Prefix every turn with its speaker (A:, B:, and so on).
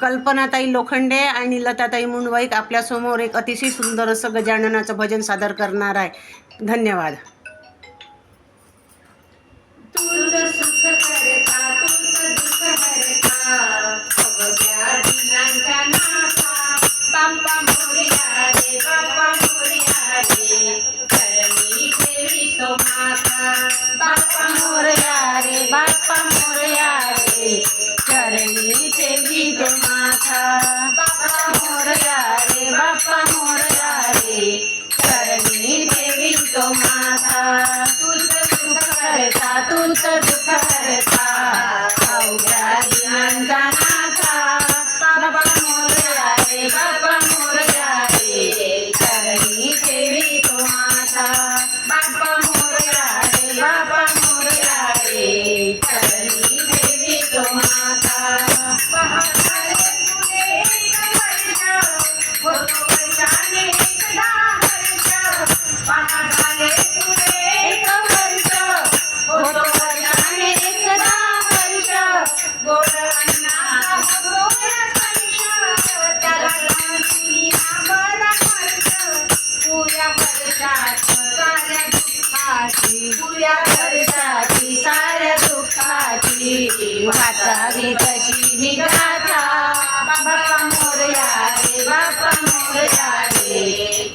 A: कल्पनाताई लोखंडे आणि लताताई मुंडवाईक आपल्यासमोर एक अतिशय सुंदर असं गजाननाचं भजन सादर करणार आहे. धन्यवाद.
B: तुझं सुख करता तुझं दुःख हरता अवघ्या दिनांच्या नाथा बाप्पा मोरया रे बाप्पा मोरया रे चरणी ठेवितो माथा बाप्पा मोरया रे बाप्पा मोरया रे चरणी ठेवितो माथा बाप्पा मोरया रे बाप्पा मोरया रे चरणी ठेवितो माथा तुझं सुख करता तुझं दुःख हरता अवघ्या दिनांचा नाथा बाप्पा मोरया रे बाप्पा मोरया रे चरणी ठेवितो माथा बाप्पा मोरया रे बाप्पा मोरया रे चरणी ठेवितो माथा पहाटे तुझे एक वर्ष होतो वर्षाने एकदा हर्ष पहाटे तुझे एक वर्ष होतो वर्षाने एकदा वर्ष गोड अन्नाचा गोड संश त्याला लावून आंबरा हर्ष पुऱ्या वर्षाची साऱ्या दुःखाची पुऱ्या वर्षाची साऱ्या दुःखाची वाचावी तशी निगाथा बाप्पा मोरया रे बाप्पा मोरया रे